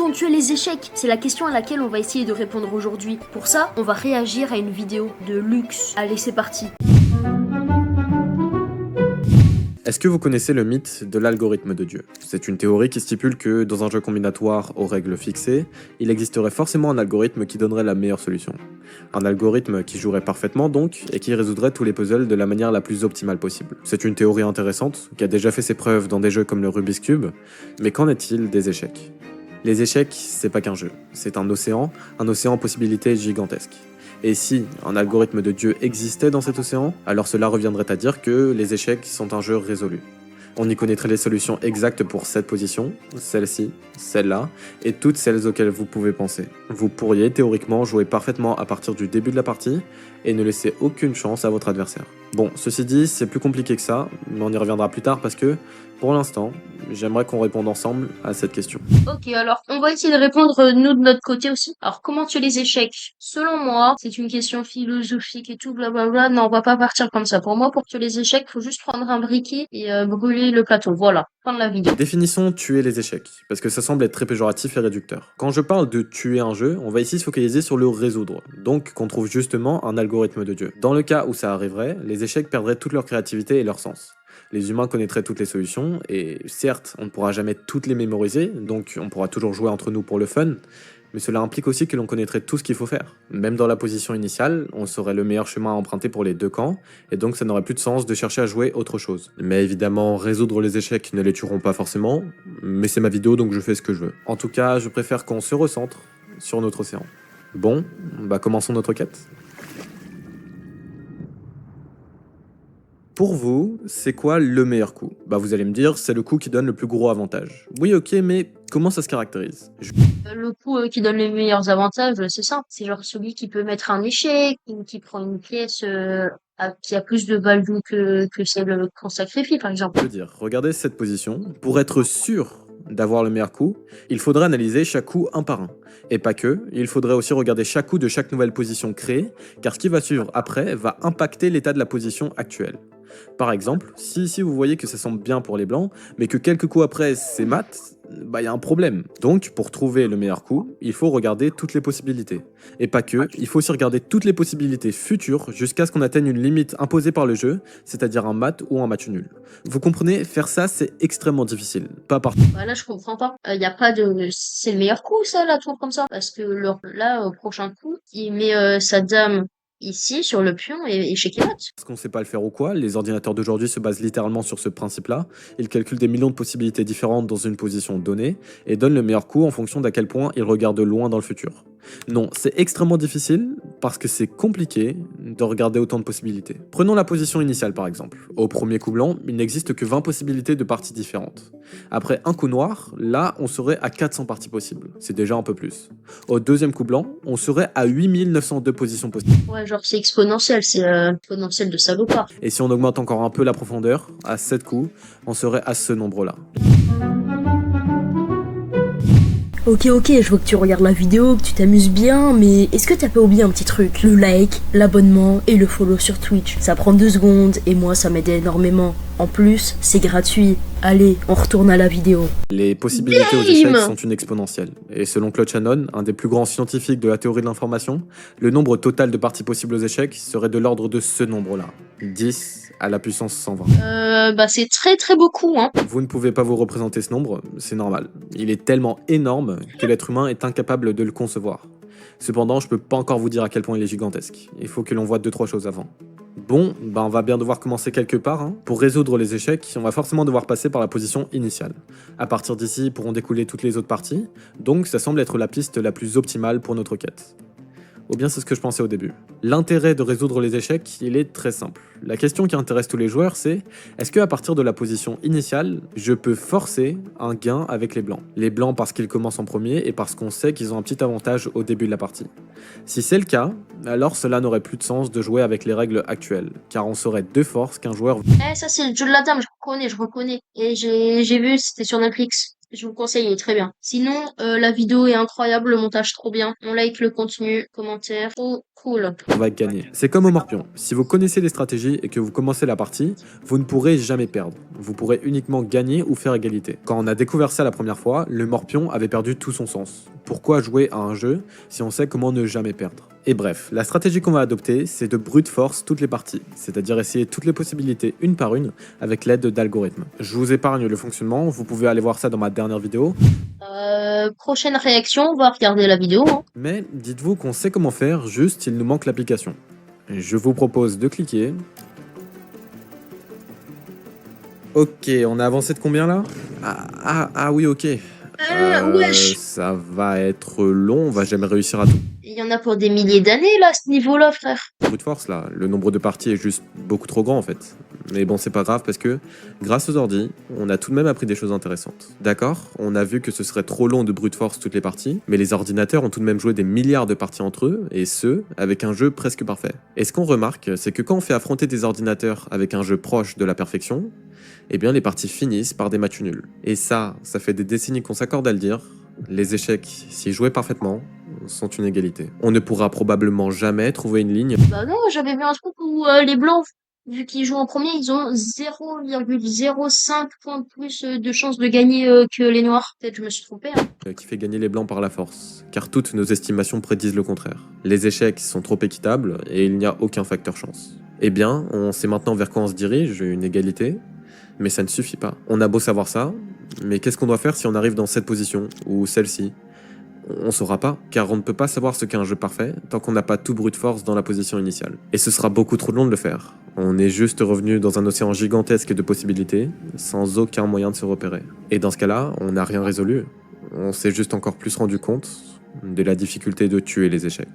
peut-on tuer les échecs? C'est la question à laquelle on va essayer de répondre aujourd'hui. Pour ça, on va réagir à une vidéo de Lux. Allez, c'est parti. Est-ce que vous connaissez le mythe de l'algorithme de Dieu? C'est une théorie qui stipule que, dans un jeu combinatoire aux règles fixées, il existerait forcément un algorithme qui donnerait la meilleure solution. Un algorithme qui jouerait parfaitement donc, et qui résoudrait tous les puzzles de la manière la plus optimale possible. C'est une théorie intéressante, qui a déjà fait ses preuves dans des jeux comme le Rubik's Cube, mais qu'en est-il des échecs? Les échecs, c'est pas qu'un jeu, c'est un océan en possibilités gigantesques. Et si un algorithme de Dieu existait dans cet océan, alors cela reviendrait à dire que les échecs sont un jeu résolu. On y connaîtrait les solutions exactes pour cette position, celle-ci, celle-là, et toutes celles auxquelles vous pouvez penser. Vous pourriez théoriquement jouer parfaitement à partir du début de la partie, et ne laisser aucune chance à votre adversaire. Bon, ceci dit, c'est plus compliqué que ça, mais on y reviendra plus tard parce que, pour l'instant, j'aimerais qu'on réponde ensemble à cette question. Ok, alors on va essayer de répondre nous de notre côté aussi. Alors comment tuer les échecs? Selon moi, c'est une question philosophique et tout, blablabla. Non, on va pas partir comme ça. Pour moi, pour tuer les échecs, faut juste prendre un briquet et brûler le plateau. Voilà, fin de la vidéo. Définissons tuer les échecs, parce que ça semble être très péjoratif et réducteur. Quand je parle de tuer un jeu, on va ici se focaliser sur le résoudre, donc qu'on trouve justement un algorithme de Dieu. Dans le cas où ça arriverait, les échecs perdraient toute leur créativité et leur sens. Les humains connaîtraient toutes les solutions, et certes, on ne pourra jamais toutes les mémoriser, donc on pourra toujours jouer entre nous pour le fun, mais cela implique aussi que l'on connaîtrait tout ce qu'il faut faire. Même dans la position initiale, on saurait le meilleur chemin à emprunter pour les deux camps, et donc ça n'aurait plus de sens de chercher à jouer autre chose. Mais évidemment, résoudre les échecs ne les tueront pas forcément, mais c'est ma vidéo donc je fais ce que je veux. En tout cas, je préfère qu'on se recentre sur notre océan. Bon, bah commençons notre quête. Pour vous, c'est quoi le meilleur coup? Bah vous allez me dire, c'est le coup qui donne le plus gros avantage. Oui ok, mais comment ça se caractérise? Le coup qui donne les meilleurs avantages, c'est ça. C'est genre celui qui peut mettre un échec, ou qui prend une pièce qui a plus de value que celle qu'on sacrifie, par exemple. Je veux dire, regardez cette position. Pour être sûr d'avoir le meilleur coup, il faudrait analyser chaque coup un par un. Et pas que, il faudrait aussi regarder chaque coup de chaque nouvelle position créée, car ce qui va suivre après va impacter l'état de la position actuelle. Par exemple, si ici vous voyez que ça semble bien pour les blancs, mais que quelques coups après c'est mat, bah il y a un problème. Donc pour trouver le meilleur coup, il faut regarder toutes les possibilités. Et pas que, il faut aussi regarder toutes les possibilités futures jusqu'à ce qu'on atteigne une limite imposée par le jeu, c'est-à-dire un mat ou un match nul. Vous comprenez, faire ça c'est extrêmement difficile, pas partout. Bah là, je comprends pas. Y a pas de... C'est le meilleur coup, ça, la tour comme ça. Parce que là, au prochain coup, il met sa dame ici, sur le pion, et échec et mat. Parce qu'on sait pas le faire ou quoi, les ordinateurs d'aujourd'hui se basent littéralement sur ce principe-là. Ils calculent des millions de possibilités différentes dans une position donnée et donnent le meilleur coup en fonction d'à quel point ils regardent loin dans le futur. Non, c'est extrêmement difficile parce que c'est compliqué de regarder autant de possibilités. Prenons la position initiale par exemple. Au premier coup blanc, il n'existe que 20 possibilités de parties différentes. Après un coup noir, là on serait à 400 parties possibles. C'est déjà un peu plus. Au deuxième coup blanc, on serait à 8902 positions possibles. Ouais, genre, c'est exponentiel, c'est exponentiel de salopard. Et si on augmente encore un peu la profondeur, à 7 coups, on serait à ce nombre-là. Ok, je vois que tu regardes la vidéo, que tu t'amuses bien, mais est-ce que t'as pas oublié un petit truc? Le like, l'abonnement et le follow sur Twitch. Ça prend 2 secondes et moi ça m'aide énormément. En plus, c'est gratuit. Allez, on retourne à la vidéo. Les possibilités aux échecs sont une exponentielle. Et selon Claude Shannon, un des plus grands scientifiques de la théorie de l'information, le nombre total de parties possibles aux échecs serait de l'ordre de ce nombre-là. 10 à la puissance 120. Bah, c'est très très beaucoup, hein. Vous ne pouvez pas vous représenter ce nombre, c'est normal. Il est tellement énorme que l'être humain est incapable de le concevoir. Cependant, je peux pas encore vous dire à quel point il est gigantesque. Il faut que l'on voit 2-3 choses avant. Bon, bah on va bien devoir commencer quelque part. Hein. Pour résoudre les échecs, on va forcément devoir passer par la position initiale. À partir d'ici, pourront découler toutes les autres parties, donc ça semble être la piste la plus optimale pour notre quête. Ou bien c'est ce que je pensais au début. L'intérêt de résoudre les échecs, il est très simple. La question qui intéresse tous les joueurs, c'est est-ce qu'à partir de la position initiale, je peux forcer un gain avec les blancs? Les blancs parce qu'ils commencent en premier et parce qu'on sait qu'ils ont un petit avantage au début de la partie. Si c'est le cas, alors cela n'aurait plus de sens de jouer avec les règles actuelles, car on serait deux forces qu'un joueur... Ça c'est le jeu de la dame, je reconnais. Et j'ai vu, c'était sur Netflix. Je vous conseille, il est très bien. Sinon, la vidéo est incroyable, le montage trop bien. On like le contenu, commentaire, trop cool. On va gagner. C'est comme au morpion. Si vous connaissez les stratégies et que vous commencez la partie, vous ne pourrez jamais perdre. Vous pourrez uniquement gagner ou faire égalité. Quand on a découvert ça la première fois, le morpion avait perdu tout son sens. Pourquoi jouer à un jeu si on sait comment ne jamais perdre? Et bref, la stratégie qu'on va adopter, c'est de brute force toutes les parties, c'est-à-dire essayer toutes les possibilités une par une avec l'aide d'algorithmes. Je vous épargne le fonctionnement, vous pouvez aller voir ça dans ma dernière vidéo, Prochaine réaction, on va regarder la vidéo, hein. mais dites-vous qu'on sait comment faire, juste il nous manque l'application. Je vous propose de cliquer. Ok, on a avancé de combien là? Ah oui, ok. Wesh! Ça va être long, on va jamais réussir à tout. Il y en a pour des milliers d'années, là, à ce niveau-là, frère. Brute force là, le nombre de parties est juste beaucoup trop grand en fait. Mais bon, c'est pas grave parce que, grâce aux ordi, on a tout de même appris des choses intéressantes. D'accord, on a vu que ce serait trop long de brute force toutes les parties, mais les ordinateurs ont tout de même joué des milliards de parties entre eux, et ce, avec un jeu presque parfait. Et ce qu'on remarque, c'est que quand on fait affronter des ordinateurs avec un jeu proche de la perfection, eh bien les parties finissent par des matchs nuls. Et ça fait des décennies qu'on s'accorde à le dire, les échecs, s'ils jouaient parfaitement, sont une égalité. On ne pourra probablement jamais trouver une ligne. Bah non, j'avais vu un truc où les blancs, vu qu'ils jouent en premier, ils ont 0,05 points de plus de chances de gagner que les noirs. Peut-être que je me suis trompée, hein. Qui fait gagner les blancs par la force, car toutes nos estimations prédisent le contraire. Les échecs sont trop équitables et il n'y a aucun facteur chance. Eh bien, on sait maintenant vers quoi on se dirige, une égalité, mais ça ne suffit pas. On a beau savoir ça, mais qu'est-ce qu'on doit faire si on arrive dans cette position, ou celle-ci? On saura pas, car on ne peut pas savoir ce qu'est un jeu parfait tant qu'on n'a pas tout brute force dans la position initiale. Et ce sera beaucoup trop long de le faire. On est juste revenu dans un océan gigantesque de possibilités, sans aucun moyen de se repérer. Et dans ce cas-là, on n'a rien résolu. On s'est juste encore plus rendu compte de la difficulté de tuer les échecs.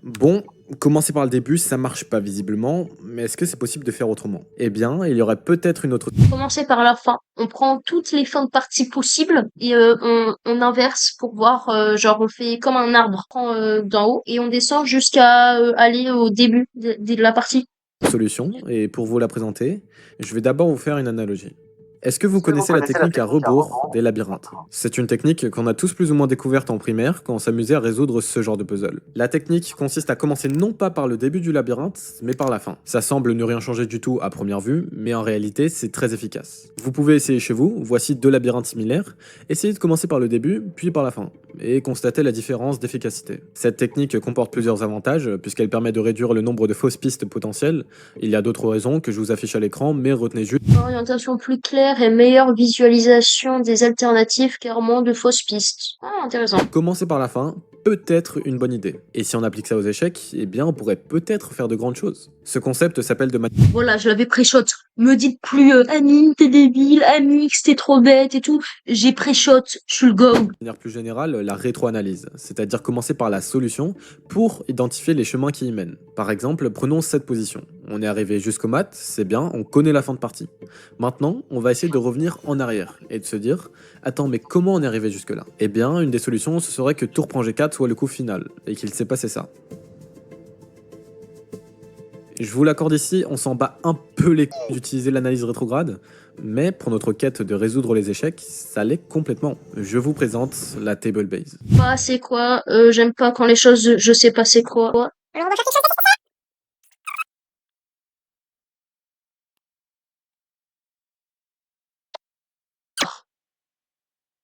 Bon, commencer par le début, ça marche pas visiblement, mais est-ce que c'est possible de faire autrement? Eh bien, il y aurait peut-être une autre... Commencer par la fin. On prend toutes les fins de partie possibles et on inverse pour voir, genre on fait comme un arbre. On prend d'en haut et on descend jusqu'à aller au début de la partie. solution, et pour vous la présenter, je vais d'abord vous faire une analogie. Est-ce que vous connaissez la technique à rebours des labyrinthes? C'est une technique qu'on a tous plus ou moins découverte en primaire quand on s'amusait à résoudre ce genre de puzzle. La technique consiste à commencer non pas par le début du labyrinthe, mais par la fin. Ça semble ne rien changer du tout à première vue, mais en réalité c'est très efficace. Vous pouvez essayer chez vous, voici deux labyrinthes similaires, essayez de commencer par le début, puis par la fin, et constatez la différence d'efficacité. Cette technique comporte plusieurs avantages, puisqu'elle permet de réduire le nombre de fausses pistes potentielles. Il y a d'autres raisons que je vous affiche à l'écran, mais retenez juste... Orientation plus claire et meilleure visualisation des alternatives car moins de fausses pistes. Ah, intéressant. Commencer par la fin, peut-être une bonne idée. Et si on applique ça aux échecs, eh bien on pourrait peut-être faire de grandes choses. Ce concept s'appelle de Voilà, je l'avais pré-shot. Me dites plus Annie, t'es débile, Amix, t'es trop bête et tout. J'ai pré-shot, je suis le go. manière plus générale, la rétroanalyse, c'est-à-dire commencer par la solution pour identifier les chemins qui y mènent. Par exemple, prenons cette position. On est arrivé jusqu'au mat, c'est bien, on connaît la fin de partie. Maintenant, on va essayer de revenir en arrière et de se dire « Attends, mais comment on est arrivé jusque-là » Eh bien, une des solutions, ce serait que tour prend G4 soit le coup final, et qu'il s'est passé ça. Je vous l'accorde ici, on s'en bat un peu les couilles d'utiliser l'analyse rétrograde, mais pour notre quête de résoudre les échecs, ça l'est complètement. Je vous présente la table base. Pas c'est quoi, j'aime pas quand les choses, je sais pas c'est quoi. Alors on va faire quelque chose.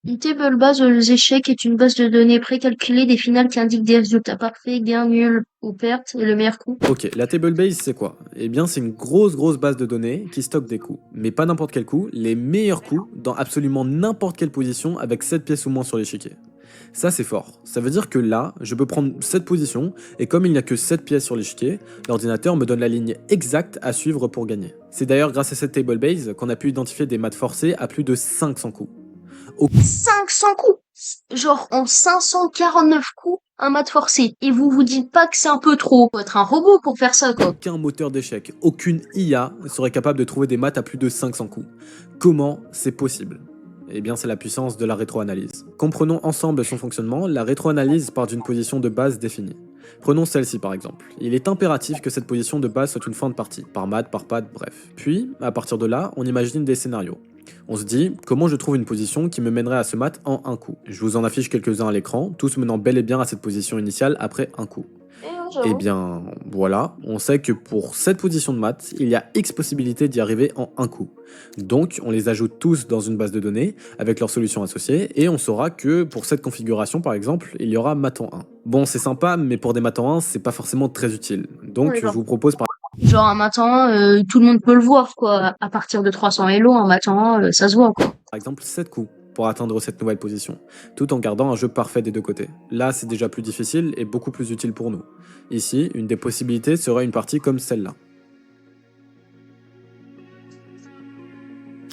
Une table base aux échecs est une base de données précalculée des finales qui indique des résultats parfaits, gains, nuls ou pertes et le meilleur coup. Ok, la table base c'est quoi? Eh bien c'est une grosse base de données qui stocke des coups. Mais pas n'importe quel coup, les meilleurs coups dans absolument n'importe quelle position avec 7 pièces ou moins sur l'échiquier. Ça c'est fort. Ça veut dire que là, je peux prendre cette position et comme il n'y a que 7 pièces sur l'échiquier, l'ordinateur me donne la ligne exacte à suivre pour gagner. C'est d'ailleurs grâce à cette table base qu'on a pu identifier des maths forcés à plus de 500 coups. 500 coups! Genre en 549 coups, un mat forcé. Et vous vous dites pas que c'est un peu trop. Faut être un robot pour faire ça, quoi. Aucun moteur d'échecs, aucune IA serait capable de trouver des maths à plus de 500 coups. Comment c'est possible? Eh bien, c'est la puissance de la rétroanalyse. Comprenons ensemble son fonctionnement. La rétroanalyse part d'une position de base définie. Prenons celle-ci par exemple. Il est impératif que cette position de base soit une fin de partie, par mat, par patte, bref. Puis, à partir de là, on imagine des scénarios. On se dit, comment je trouve une position qui me mènerait à ce mat en un coup? Je vous en affiche quelques-uns à l'écran, tous menant bel et bien à cette position initiale après un coup. Eh bien, voilà, on sait que pour cette position de maths, il y a X possibilités d'y arriver en un coup. Donc, on les ajoute tous dans une base de données, avec leurs solutions associées, et on saura que pour cette configuration, par exemple, il y aura math en 1. Bon, c'est sympa, mais pour des maths en 1, c'est pas forcément très utile. Donc, Ouais, je vous propose par genre un matin, tout le monde peut le voir, quoi. À partir de 300 Elo, un matin, ça se voit, quoi. exemple 7 coups pour atteindre cette nouvelle position, tout en gardant un jeu parfait des deux côtés. Là, c'est déjà plus difficile et beaucoup plus utile pour nous. Ici, une des possibilités serait une partie comme celle-là.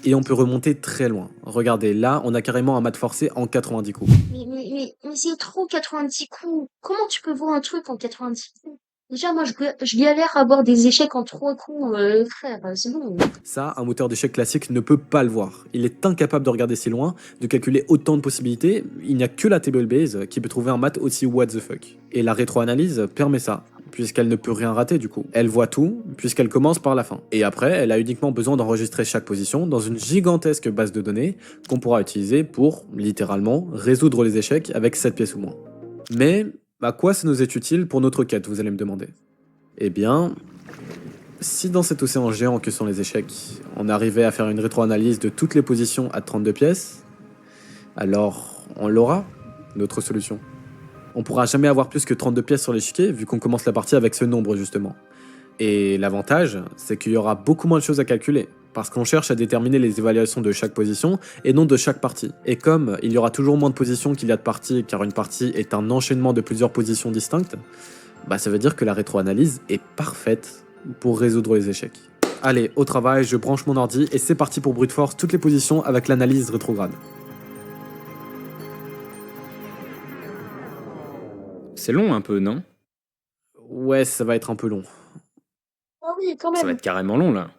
Et on peut remonter très loin. Regardez, là, on a carrément un mat forcé en 90 coups. Mais c'est trop 90 coups. Comment tu peux voir un truc en 90 coups? Déjà, moi, je galère à avoir des échecs en 3 coups, frère, c'est bon. Ça, un moteur d'échecs classique ne peut pas le voir. Il est incapable de regarder si loin, de calculer autant de possibilités. Il n'y a que la table base qui peut trouver un mat aussi what the fuck. Et la rétroanalyse permet ça, puisqu'elle ne peut rien rater du coup. Elle voit tout, puisqu'elle commence par la fin. Et après, elle a uniquement besoin d'enregistrer chaque position dans une gigantesque base de données qu'on pourra utiliser pour, littéralement, résoudre les échecs avec 7 pièces ou moins. Mais, à quoi ça nous est utile pour notre quête, vous allez me demander? Eh bien, si dans cet océan géant que sont les échecs, on arrivait à faire une rétroanalyse de toutes les positions à 32 pièces, alors on l'aura, notre solution. On pourra jamais avoir plus que 32 pièces sur l'échiquier, vu qu'on commence la partie avec ce nombre justement. Et l'avantage, c'est qu'il y aura beaucoup moins de choses à calculer, parce qu'on cherche à déterminer les évaluations de chaque position et non de chaque partie. Et comme il y aura toujours moins de positions qu'il y a de parties, car une partie est un enchaînement de plusieurs positions distinctes, bah ça veut dire que la rétroanalyse est parfaite pour résoudre les échecs. Allez, au travail, je branche mon ordi et c'est parti pour brute force toutes les positions avec l'analyse rétrograde. C'est long un peu, non? Ouais, ça va être un peu long. Ah oui, quand Ça va même. être carrément long là.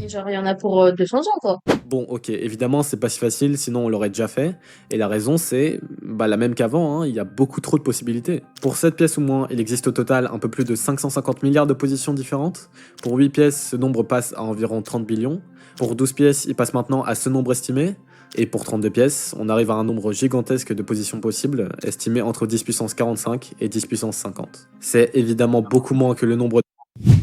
Et genre, il y en a pour 200 ans, quoi. Bon, ok, évidemment, c'est pas si facile, sinon on l'aurait déjà fait. Et la raison, c'est la même qu'avant, il y a beaucoup trop de possibilités. Pour 7 pièces ou moins, il existe au total un peu plus de 550 milliards de positions différentes. Pour 8 pièces, ce nombre passe à environ 30 billions. Pour 12 pièces, il passe maintenant à ce nombre estimé. Et pour 32 pièces, on arrive à un nombre gigantesque de positions possibles, estimé entre 10 puissance 45 et 10 puissance 50. C'est évidemment beaucoup moins que le nombre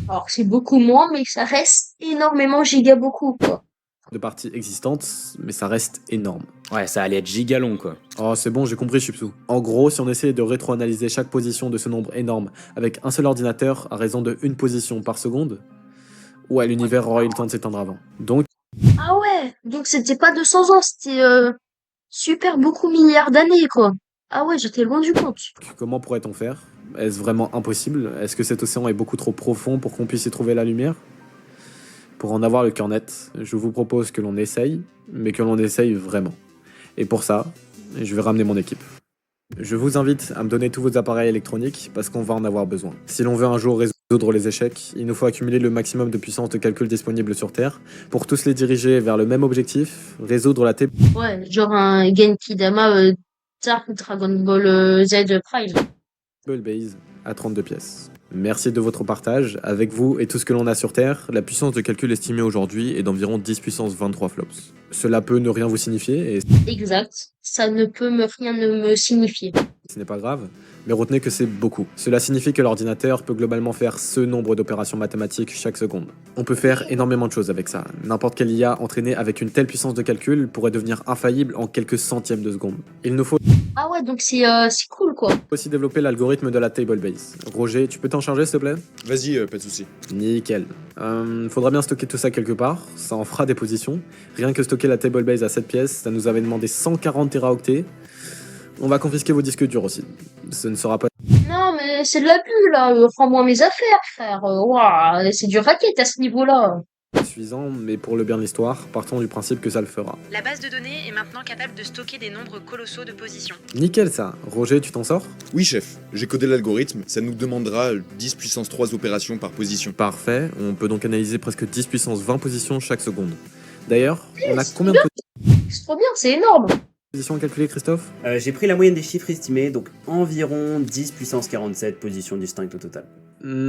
Alors, c'est beaucoup moins, mais ça reste énormément giga beaucoup, quoi. de parties existantes, mais ça reste énorme. Ouais, ça allait être giga long quoi. Oh, c'est bon, j'ai compris, Chipsou. En gros, si on essayait de rétroanalyser chaque position de ce nombre énorme avec un seul ordinateur à raison de une position par seconde, ouais, l'univers aurait eu le temps de s'éteindre avant. Donc, Ah ouais, donc c'était pas 200 ans, c'était super beaucoup milliards d'années, quoi. Ah ouais, j'étais loin du compte. comment pourrait-on faire? Est-ce vraiment impossible? Est-ce que cet océan est beaucoup trop profond pour qu'on puisse y trouver la lumière? Pour en avoir le cœur net, je vous propose que l'on essaye, mais que l'on essaye vraiment. Et pour ça, je vais ramener mon équipe. Je vous invite à me donner tous vos appareils électroniques parce qu'on va en avoir besoin. Si l'on veut un jour résoudre les échecs, il nous faut accumuler le maximum de puissance de calcul disponible sur Terre pour tous les diriger vers le même objectif, résoudre la table Ouais, genre un Genki Dama Dark Dragon Ball Z Prime. base à 32 pièces. Merci de votre partage. Avec vous et tout ce que l'on a sur Terre, la puissance de calcul estimée aujourd'hui est d'environ 10 puissance 23 flops. Cela peut ne rien vous signifier et Exact. Ça ne peut rien me signifier. ce n'est pas grave, mais retenez que c'est beaucoup. Cela signifie que l'ordinateur peut globalement faire ce nombre d'opérations mathématiques chaque seconde. On peut faire énormément de choses avec ça. N'importe quelle IA entraînée avec une telle puissance de calcul pourrait devenir infaillible en quelques centièmes de seconde. Il nous faut Ah ouais, donc c'est cool, quoi. aussi développer l'algorithme de la table base. Roger, tu peux t'en charger s'il te plaît? Vas-y, pas de soucis. Nickel. Faudra bien stocker tout ça quelque part, ça en fera des positions. Rien que stocker la table base à 7 pièces, ça nous avait demandé 140 téraoctets. On va confisquer vos disques durs aussi. Ce ne sera pas Non, mais c'est de la bulle, là. Rends-moi mes affaires, frère. Ouah, c'est du racket à ce niveau-là. suffisant, mais pour le bien de l'histoire, partons du principe que ça le fera. La base de données est maintenant capable de stocker des nombres colossaux de positions. Nickel ça. Roger, tu t'en sors? Oui, chef, j'ai codé l'algorithme, ça nous demandera 10 puissance 3 opérations par position. Parfait, on peut donc analyser presque 10 puissance 20 positions chaque seconde. D'ailleurs, on a combien de C'est trop bien, c'est énorme. Position à calculer, Christophe? J'ai pris la moyenne des chiffres estimés, donc environ 10 puissance 47 positions distinctes au total.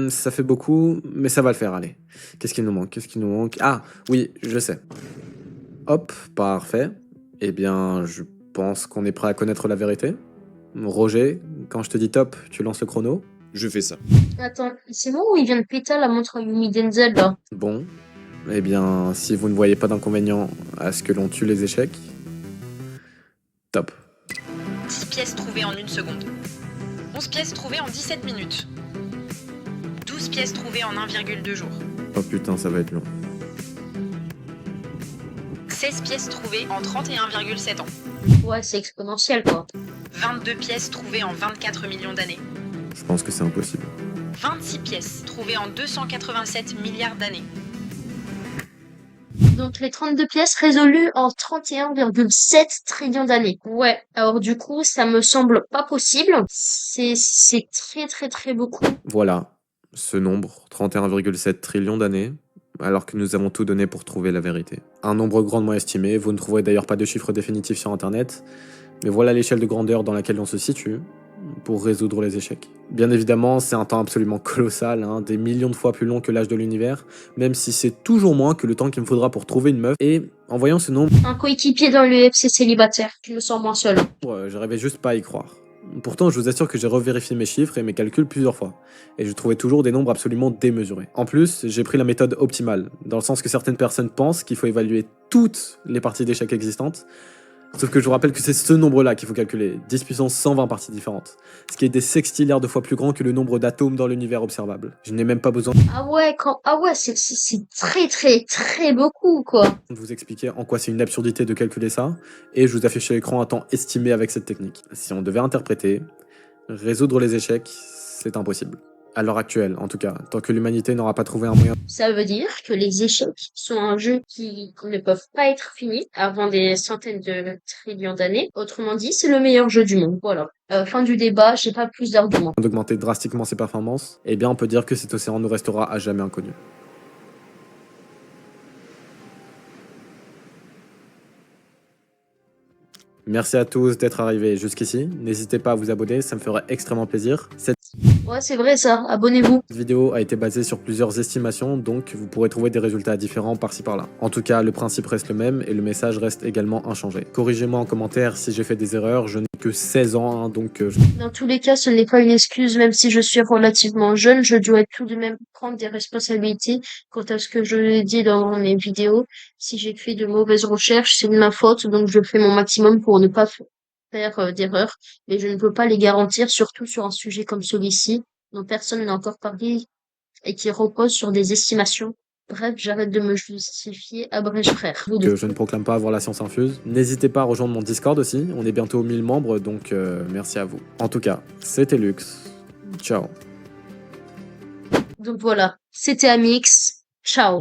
Ça fait beaucoup, mais ça va le faire, allez. Qu'est-ce qu'il nous manque? Qu'est-ce qu'il nous manque? Ah, oui, je sais. Hop, parfait. Eh bien, je pense qu'on est prêt à connaître la vérité. Roger, quand je te dis top, tu lances le chrono. Je fais ça. Attends, c'est moi ou il vient de péter la montre à Yumi Denzel, là? Bon, eh bien, si vous ne voyez pas d'inconvénient à ce que l'on tue les échecs, top. 10 pièces trouvées en 1 seconde. 11 pièces trouvées en 17 minutes. 12 pièces trouvées en 1,2 jours. Oh putain, ça va être long. 16 pièces trouvées en 31,7 ans. Ouais, c'est exponentiel, quoi. 22 pièces trouvées en 24 millions d'années. Je pense que c'est impossible. 26 pièces trouvées en 287 milliards d'années. Donc les 32 pièces résolues en 31,7 trillions d'années. Ouais, alors du coup, ça me semble pas possible. C'est très très très beaucoup. Voilà, ce nombre, 31,7 trillions d'années, alors que nous avons tout donné pour trouver la vérité. Un nombre grandement estimé, vous ne trouverez d'ailleurs pas de chiffre définitif sur internet, mais voilà l'échelle de grandeur dans laquelle on se situe pour résoudre les échecs. Bien évidemment, c'est un temps absolument colossal, hein, des millions de fois plus long que l'âge de l'univers, même si c'est toujours moins que le temps qu'il me faudra pour trouver une meuf, et en voyant ce nombre, Un coéquipier dans l'UFC célibataire. Je me sens moins seul. j'arrivais juste pas à y croire. Pourtant, je vous assure que j'ai revérifié mes chiffres et mes calculs plusieurs fois, et je trouvais toujours des nombres absolument démesurés. En plus, j'ai pris la méthode optimale, dans le sens que certaines personnes pensent qu'il faut évaluer toutes les parties d'échecs existantes, sauf que je vous rappelle que c'est ce nombre-là qu'il faut calculer, 10 puissance 120 parties différentes, ce qui est des sextilliards de fois plus grand que le nombre d'atomes dans l'univers observable. Je n'ai même pas besoin Ah ouais, c'est très très très beaucoup, quoi. de vous expliquer en quoi c'est une absurdité de calculer ça, et je vous affiche à l'écran un temps estimé avec cette technique. Si on devait interpréter, résoudre les échecs, c'est impossible. À l'heure actuelle, en tout cas, tant que l'humanité n'aura pas trouvé un moyen. Ça veut dire que les échecs sont un jeu qui ne peuvent pas être finis avant des centaines de trillions d'années. Autrement dit, c'est le meilleur jeu du monde. Voilà. Fin du débat, j'ai pas plus d'arguments. D'augmenter drastiquement ses performances, eh bien on peut dire que cet océan nous restera à jamais inconnu. Merci à tous d'être arrivés jusqu'ici. N'hésitez pas à vous abonner, ça me ferait extrêmement plaisir. Cette Ouais, c'est vrai ça. Abonnez-vous. vidéo a été basée sur plusieurs estimations, donc vous pourrez trouver des résultats différents par-ci par-là. En tout cas, le principe reste le même et le message reste également inchangé. Corrigez-moi en commentaire si j'ai fait des erreurs, je n'ai que 16 ans, hein, donc Dans tous les cas, ce n'est pas une excuse, même si je suis relativement jeune, je dois tout de même prendre des responsabilités quant à ce que je dis dans mes vidéos. Si j'ai fait de mauvaises recherches, c'est de ma faute, donc je fais mon maximum pour ne pas faire d'erreurs, mais je ne peux pas les garantir, surtout sur un sujet comme celui-ci, dont personne n'a encore parlé et qui repose sur des estimations. Bref, j'arrête de me justifier, abrège frère. Vous deux. que je ne proclame pas avoir la science infuse. N'hésitez pas à rejoindre mon Discord aussi, on est bientôt aux 1000 membres, donc merci à vous. En tout cas, c'était Lux. Ciao. Donc voilà, c'était Amix. Ciao.